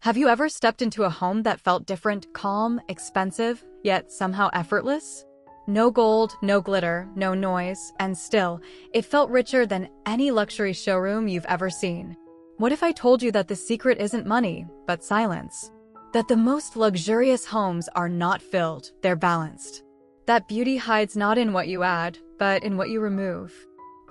Have you ever stepped into a home that felt different, calm, expensive, yet somehow effortless? No gold, no glitter, no noise, and still, it felt richer than any luxury showroom you've ever seen. What if I told you that the secret isn't money, but silence? That the most luxurious homes are not filled, they're balanced. That beauty hides not in what you add, but in what you remove.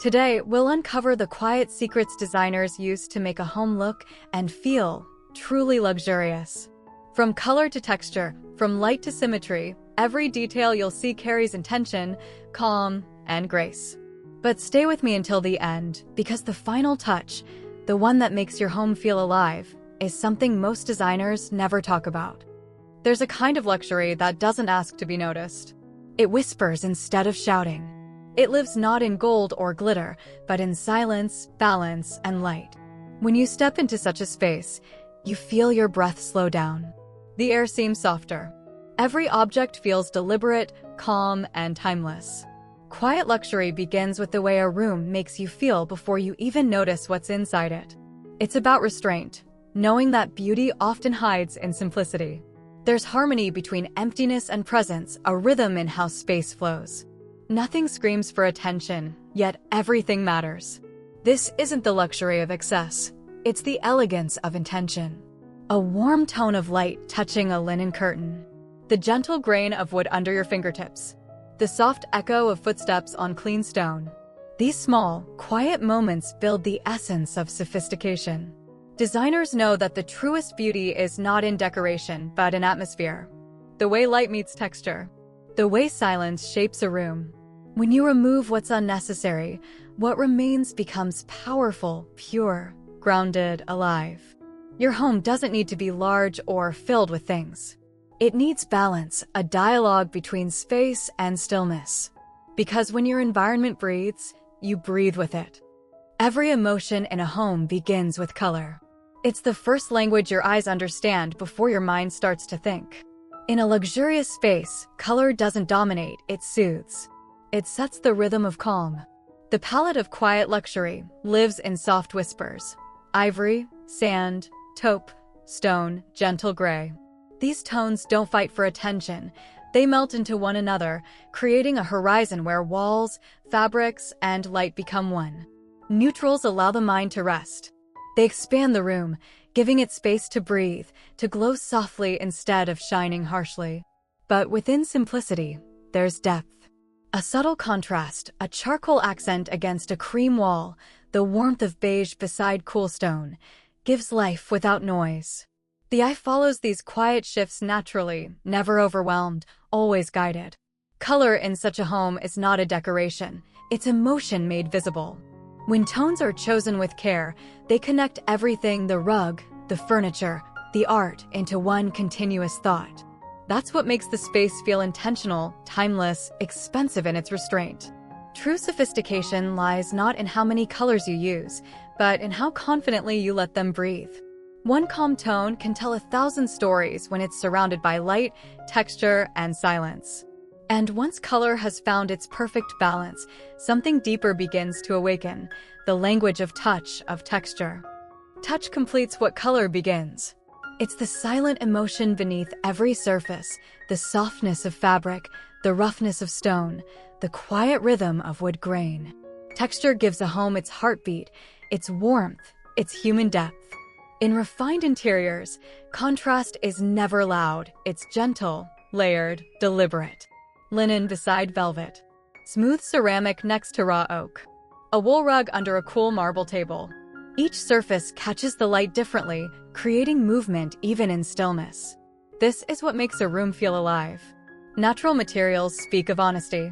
Today, we'll uncover the quiet secrets designers use to make a home look and feel truly luxurious. From color to texture, from light to symmetry, every detail you'll see carries intention, calm, and grace. But stay with me until the end, because the final touch, the one that makes your home feel alive, is something most designers never talk about. There's a kind of luxury that doesn't ask to be noticed. It whispers instead of shouting. It lives not in gold or glitter, but in silence, balance, and light. When you step into such a space, you feel your breath slow down. The air seems softer. Every object feels deliberate, calm, and timeless. Quiet luxury begins with the way a room makes you feel before you even notice what's inside it. It's about restraint, knowing that beauty often hides in simplicity. There's harmony between emptiness and presence, a rhythm in how space flows. Nothing screams for attention, yet everything matters. This isn't the luxury of excess. It's the elegance of intention. A warm tone of light touching a linen curtain. The gentle grain of wood under your fingertips. The soft echo of footsteps on clean stone. These small, quiet moments build the essence of sophistication. Designers know that the truest beauty is not in decoration, but in atmosphere. The way light meets texture. The way silence shapes a room. When you remove what's unnecessary, what remains becomes powerful, pure, grounded, alive. Your home doesn't need to be large or filled with things. It needs balance, a dialogue between space and stillness. Because when your environment breathes, you breathe with it. Every emotion in a home begins with color. It's the first language your eyes understand before your mind starts to think. In a luxurious space, color doesn't dominate, it soothes. It sets the rhythm of calm. The palette of quiet luxury lives in soft whispers. Ivory, sand, taupe, stone, gentle gray. These tones don't fight for attention. They melt into one another, creating a horizon where walls, fabrics, and light become one. Neutrals allow the mind to rest. They expand the room, giving it space to breathe, to glow softly instead of shining harshly. But within simplicity, there's depth. A subtle contrast, a charcoal accent against a cream wall, the warmth of beige beside cool stone, gives life without noise. The eye follows these quiet shifts naturally, never overwhelmed, always guided. Color in such a home is not a decoration, it's emotion made visible. When tones are chosen with care, they connect everything, the rug, the furniture, the art, into one continuous thought. That's what makes the space feel intentional, timeless, expensive in its restraint. True sophistication lies not in how many colors you use, but in how confidently you let them breathe. One calm tone can tell 1,000 stories when it's surrounded by light, texture, and silence. And once color has found its perfect balance, something deeper begins to awaken, the language of touch, of texture. Touch completes what color begins. It's the silent emotion beneath every surface, the softness of fabric, the roughness of stone, the quiet rhythm of wood grain. Texture gives a home its heartbeat, its warmth, its human depth. In refined interiors, contrast is never loud, it's gentle, layered, deliberate. Linen beside velvet. Smooth ceramic next to raw oak. A wool rug under a cool marble table. Each surface catches the light differently, creating movement even in stillness. This is what makes a room feel alive. Natural materials speak of honesty.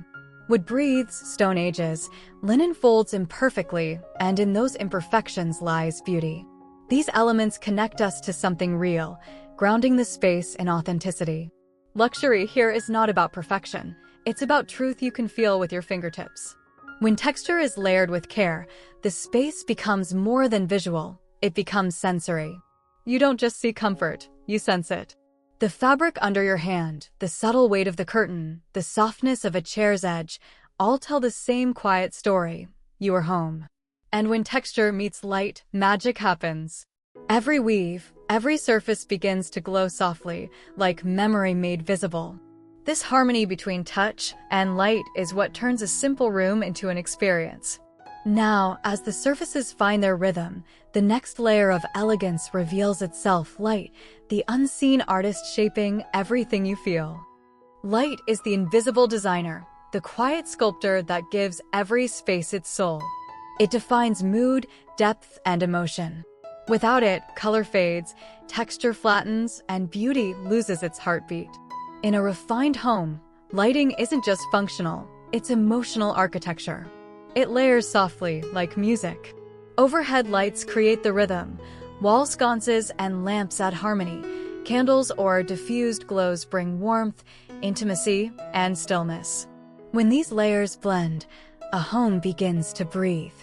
Wood breathes, stone ages, linen folds imperfectly, and in those imperfections lies beauty. These elements connect us to something real, grounding the space in authenticity. Luxury here is not about perfection. It's about truth you can feel with your fingertips. When texture is layered with care, the space becomes more than visual. It becomes sensory. You don't just see comfort, you sense it. The fabric under your hand, the subtle weight of the curtain, the softness of a chair's edge, all tell the same quiet story. You are home. And when texture meets light, magic happens. Every weave, Every surface begins to glow softly, like memory made visible. This harmony between touch and light is what turns a simple room into an experience. Now, as the surfaces find their rhythm, the next layer of elegance reveals itself: light, the unseen artist shaping everything you feel. Light is the invisible designer, the quiet sculptor that gives every space its soul. It defines mood, depth, and emotion. Without it, color fades, texture flattens, and beauty loses its heartbeat. In a refined home, lighting isn't just functional, it's emotional architecture. It layers softly, like music. Overhead lights create the rhythm. Wall sconces and lamps add harmony. Candles or diffused glows bring warmth, intimacy, and stillness. When these layers blend, a home begins to breathe.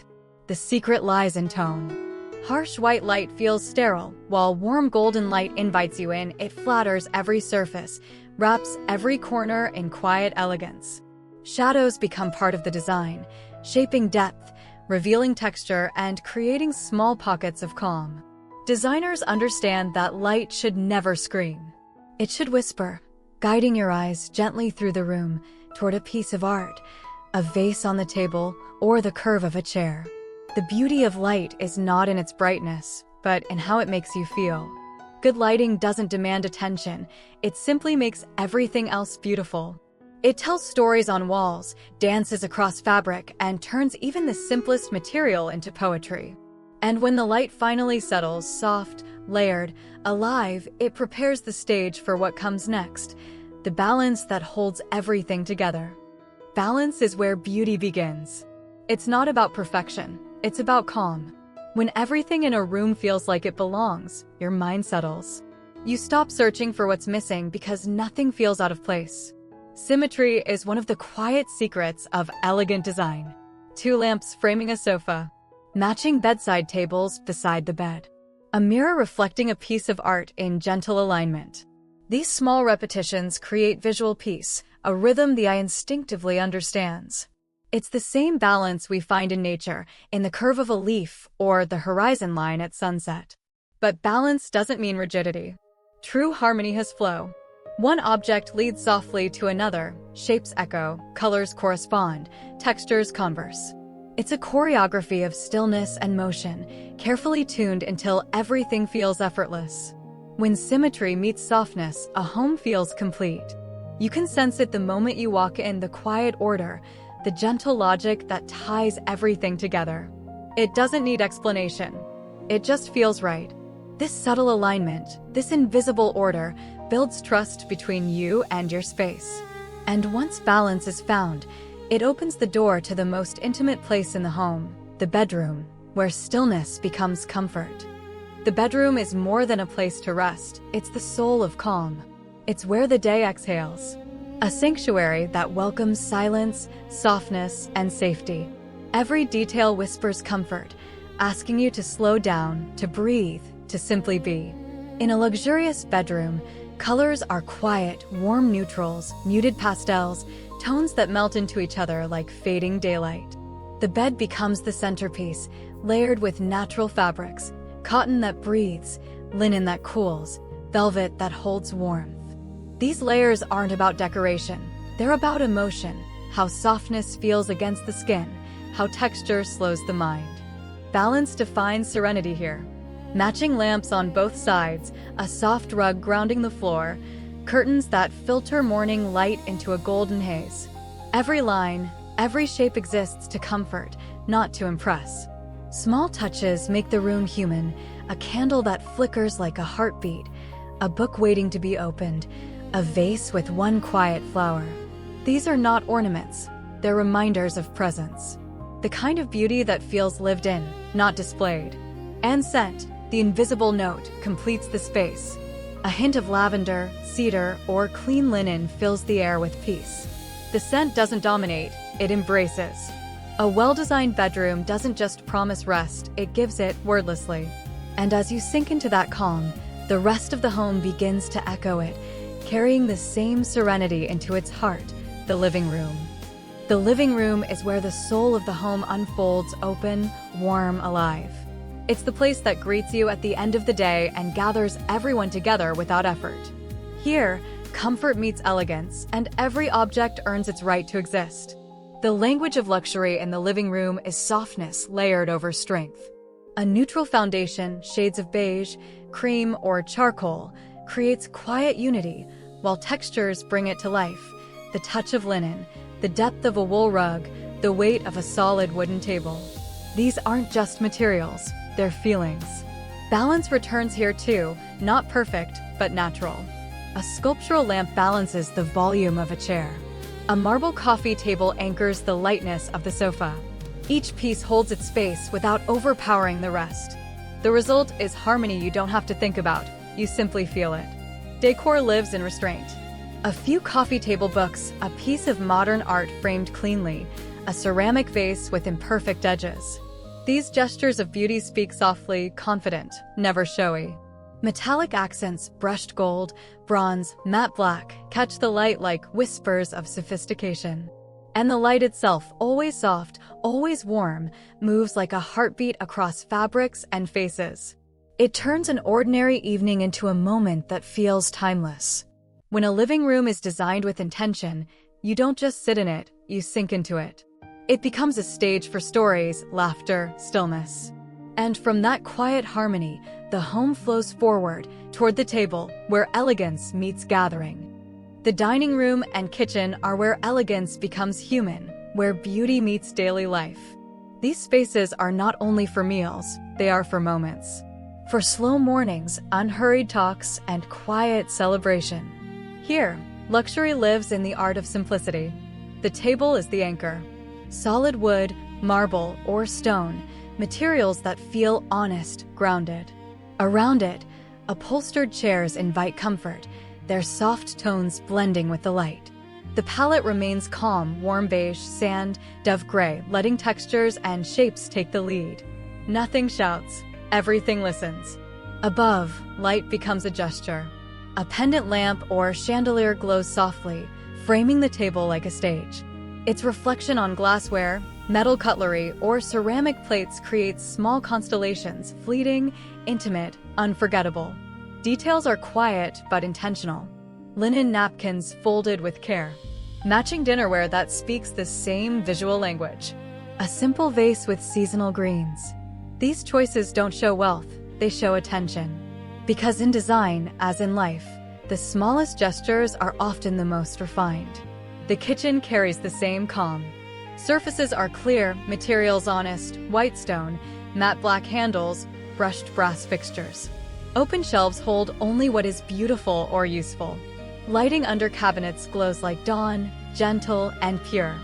The secret lies in tone. Harsh white light feels sterile, while warm golden light invites you in. It flatters every surface, wraps every corner in quiet elegance. Shadows become part of the design, shaping depth, revealing texture, and creating small pockets of calm. Designers understand that light should never scream. It should whisper, guiding your eyes gently through the room toward a piece of art, a vase on the table, or the curve of a chair. The beauty of light is not in its brightness, but in how it makes you feel. Good lighting doesn't demand attention, it simply makes everything else beautiful. It tells stories on walls, dances across fabric, and turns even the simplest material into poetry. And when the light finally settles, soft, layered, alive, it prepares the stage for what comes next, the balance that holds everything together. Balance is where beauty begins. It's not about perfection, it's about calm. When everything in a room feels like it belongs, your mind settles. You stop searching for what's missing because nothing feels out of place. Symmetry is one of the quiet secrets of elegant design. 2 lamps framing a sofa, matching bedside tables beside the bed, a mirror reflecting a piece of art in gentle alignment. These small repetitions create visual peace, a rhythm the eye instinctively understands. It's the same balance we find in nature, in the curve of a leaf or the horizon line at sunset. But balance doesn't mean rigidity. True harmony has flow. One object leads softly to another, shapes echo, colors correspond, textures converse. It's a choreography of stillness and motion, carefully tuned until everything feels effortless. When symmetry meets softness, a home feels complete. You can sense it the moment you walk in, the quiet order, the gentle logic that ties everything together. It doesn't need explanation. It just feels right. This subtle alignment, this invisible order, builds trust between you and your space. And once balance is found, it opens the door to the most intimate place in the home, the bedroom, where stillness becomes comfort. The bedroom is more than a place to rest, it's the soul of calm. It's where the day exhales. A sanctuary that welcomes silence, softness, and safety. Every detail whispers comfort, asking you to slow down, to breathe, to simply be. In a luxurious bedroom, colors are quiet, warm neutrals, muted pastels, tones that melt into each other like fading daylight. The bed becomes the centerpiece, layered with natural fabrics, cotton that breathes, linen that cools, velvet that holds warmth. These layers aren't about decoration, they're about emotion, how softness feels against the skin, how texture slows the mind. Balance defines serenity here. Matching lamps on both sides, a soft rug grounding the floor, curtains that filter morning light into a golden haze. Every line, every shape exists to comfort, not to impress. Small touches make the room human, a candle that flickers like a heartbeat, a book waiting to be opened, a vase with one quiet flower. These are not ornaments, they're reminders of presence. The kind of beauty that feels lived in, not displayed. And scent, the invisible note, completes the space. A hint of lavender, cedar, or clean linen fills the air with peace. The scent doesn't dominate, it embraces. A well-designed bedroom doesn't just promise rest, it gives it wordlessly. And as you sink into that calm, the rest of the home begins to echo it, carrying the same serenity into its heart, the living room. The living room is where the soul of the home unfolds, open, warm, alive. It's the place that greets you at the end of the day and gathers everyone together without effort. Here, comfort meets elegance, and every object earns its right to exist. The language of luxury in the living room is softness layered over strength. A neutral foundation, shades of beige, cream, or charcoal, creates quiet unity, while textures bring it to life. The touch of linen, the depth of a wool rug, the weight of a solid wooden table. These aren't just materials, they're feelings. Balance returns here too, not perfect, but natural. A sculptural lamp balances the volume of a chair. A marble coffee table anchors the lightness of the sofa. Each piece holds its space without overpowering the rest. The result is harmony you don't have to think about, you simply feel it. Decor lives in restraint. A few coffee table books, a piece of modern art framed cleanly, a ceramic vase with imperfect edges. These gestures of beauty speak softly, confident, never showy. Metallic accents, brushed gold, bronze, matte black, catch the light like whispers of sophistication. And the light itself, always soft, always warm, moves like a heartbeat across fabrics and faces. It turns an ordinary evening into a moment that feels timeless. When a living room is designed with intention, you don't just sit in it, you sink into it. It becomes a stage for stories, laughter, stillness. And from that quiet harmony, the home flows forward toward the table where elegance meets gathering. The dining room and kitchen are where elegance becomes human, where beauty meets daily life. These spaces are not only for meals, they are for moments. For slow mornings, unhurried talks, and quiet celebration. Here, luxury lives in the art of simplicity. The table is the anchor. Solid wood, marble, or stone, materials that feel honest, grounded. Around it, upholstered chairs invite comfort, their soft tones blending with the light. The palette remains calm, warm beige, sand, dove gray, letting textures and shapes take the lead. Nothing shouts, everything listens. Above, light becomes a gesture. A pendant lamp or chandelier glows softly, framing the table like a stage. Its reflection on glassware, metal cutlery, or ceramic plates creates small constellations, fleeting, intimate, unforgettable. Details are quiet but intentional. Linen napkins folded with care. Matching dinnerware that speaks the same visual language. A simple vase with seasonal greens. These choices don't show wealth, they show attention. Because in design, as in life, the smallest gestures are often the most refined. The kitchen carries the same calm. Surfaces are clear, materials honest, white stone, matte black handles, brushed brass fixtures. Open shelves hold only what is beautiful or useful. Lighting under cabinets glows like dawn, gentle and pure.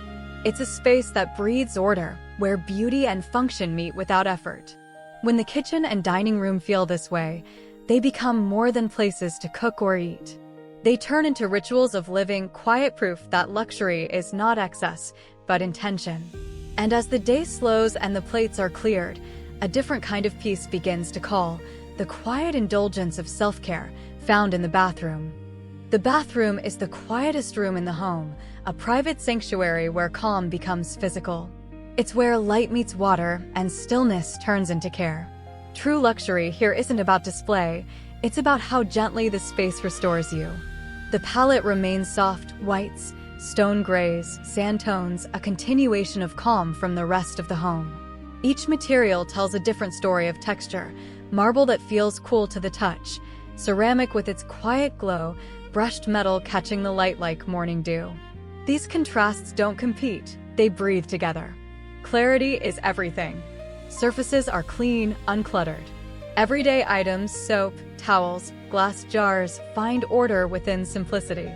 It's a space that breathes order, where beauty and function meet without effort. When the kitchen and dining room feel this way, they become more than places to cook or eat. They turn into rituals of living, quiet proof that luxury is not excess, but intention. And as the day slows and the plates are cleared, a different kind of peace begins to call, the quiet indulgence of self-care found in the bathroom. The bathroom is the quietest room in the home, a private sanctuary where calm becomes physical. It's where light meets water and stillness turns into care. True luxury here isn't about display, it's about how gently the space restores you. The palette remains soft whites, stone grays, sand tones, a continuation of calm from the rest of the home. Each material tells a different story of texture, marble that feels cool to the touch, ceramic with its quiet glow, brushed metal catching the light like morning dew. These contrasts don't compete, they breathe together. Clarity is everything. Surfaces are clean, uncluttered. Everyday items, soap, towels, glass jars, find order within simplicity.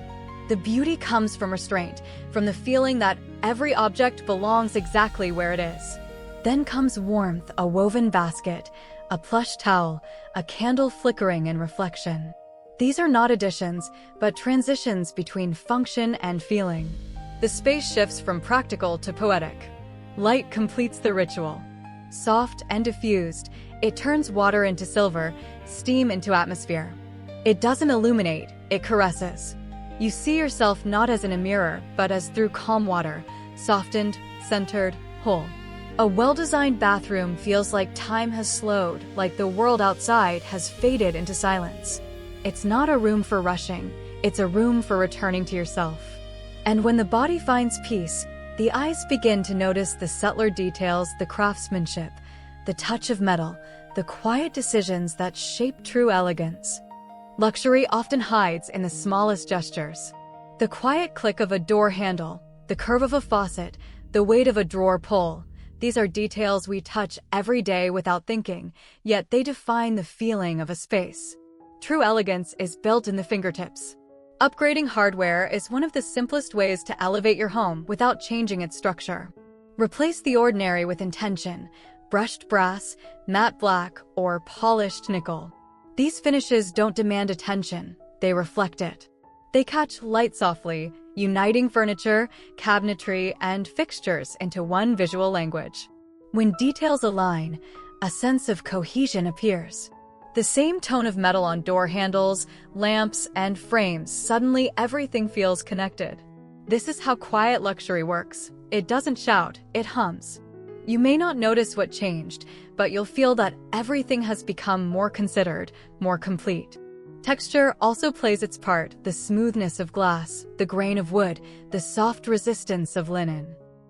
The beauty comes from restraint, from the feeling that every object belongs exactly where it is. Then comes warmth, a woven basket, a plush towel, a candle flickering in reflection. These are not additions, but transitions between function and feeling. The space shifts from practical to poetic. Light completes the ritual. Soft and diffused, it turns water into silver, steam into atmosphere. It doesn't illuminate, it caresses. You see yourself not as in a mirror, but as through calm water, softened, centered, whole. A well-designed bathroom feels like time has slowed, like the world outside has faded into silence. It's not a room for rushing, it's a room for returning to yourself. And when the body finds peace, the eyes begin to notice the subtler details, the craftsmanship, the touch of metal, the quiet decisions that shape true elegance. Luxury often hides in the smallest gestures. The quiet click of a door handle, the curve of a faucet, the weight of a drawer pull. These are details we touch every day without thinking, yet they define the feeling of a space. True elegance is built in the fingertips. Upgrading hardware is one of the simplest ways to elevate your home without changing its structure. Replace the ordinary with intention, brushed brass, matte black, or polished nickel. These finishes don't demand attention, they reflect it. They catch light softly, uniting furniture, cabinetry, and fixtures into one visual language. When details align, a sense of cohesion appears. The same tone of metal on door handles, lamps, and frames, suddenly everything feels connected. This is how quiet luxury works. It doesn't shout, it hums. You may not notice what changed, but you'll feel that everything has become more considered, more complete. Texture also plays its part, the smoothness of glass, the grain of wood, the soft resistance of linen.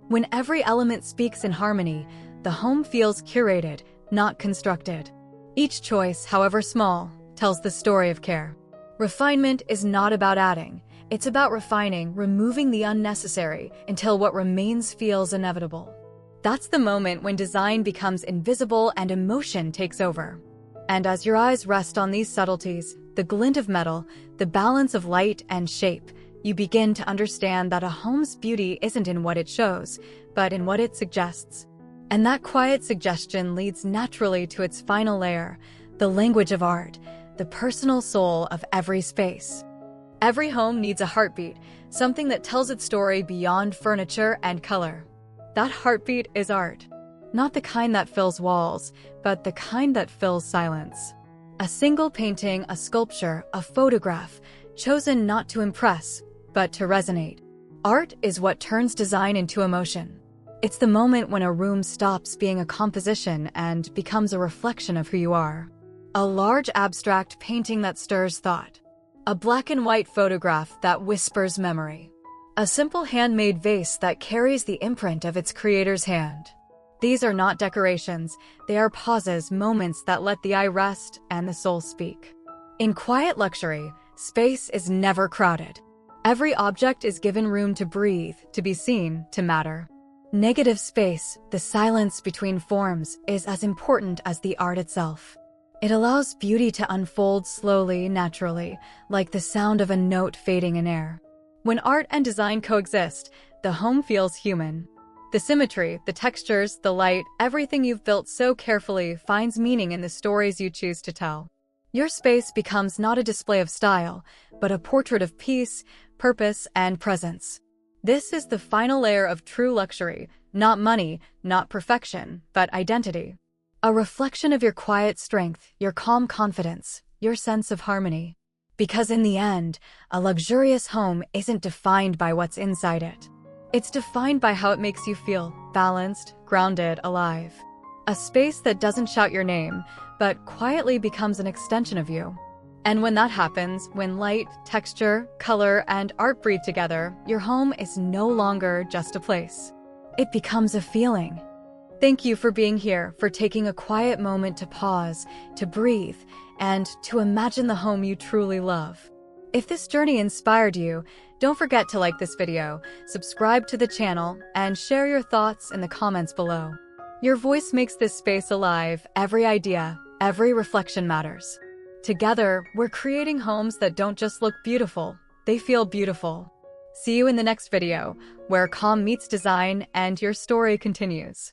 When every element speaks in harmony, the home feels curated, not constructed. Each choice, however small, tells the story of care. Refinement is not about adding, it's about refining, removing the unnecessary until what remains feels inevitable. That's the moment when design becomes invisible and emotion takes over. And as your eyes rest on these subtleties, the glint of metal, the balance of light and shape, you begin to understand that a home's beauty isn't in what it shows, but in what it suggests. And that quiet suggestion leads naturally to its final layer, the language of art, the personal soul of every space. Every home needs a heartbeat, something that tells its story beyond furniture and color. That heartbeat is art. Not the kind that fills walls, but the kind that fills silence. A single painting, a sculpture, a photograph, chosen not to impress, but to resonate. Art is what turns design into emotion. It's the moment when a room stops being a composition and becomes a reflection of who you are. A large abstract painting that stirs thought. A black and white photograph that whispers memory. A simple handmade vase that carries the imprint of its creator's hand. These are not decorations, they are pauses, moments that let the eye rest and the soul speak. In quiet luxury, space is never crowded. Every object is given room to breathe, to be seen, to matter. Negative space, the silence between forms, is as important as the art itself. It allows beauty to unfold slowly, naturally, like the sound of a note fading in air. When art and design coexist, the home feels human. The symmetry, the textures, the light, everything you've built so carefully finds meaning in the stories you choose to tell. Your space becomes not a display of style, but a portrait of peace, purpose, and presence. This is the final layer of true luxury, not money, not perfection, but identity. A reflection of your quiet strength, your calm confidence, your sense of harmony. Because in the end, a luxurious home isn't defined by what's inside it. It's defined by how it makes you feel, balanced, grounded, alive. A space that doesn't shout your name, but quietly becomes an extension of you. And when that happens, when light, texture, color, and art breathe together, your home is no longer just a place. It becomes a feeling. Thank you for being here, for taking a quiet moment to pause, to breathe, and to imagine the home you truly love. If this journey inspired you, don't forget to like this video, subscribe to the channel, and share your thoughts in the comments below. Your voice makes this space alive. Every idea, every reflection matters. Together, we're creating homes that don't just look beautiful, they feel beautiful. See you in the next video, where calm meets design and your story continues.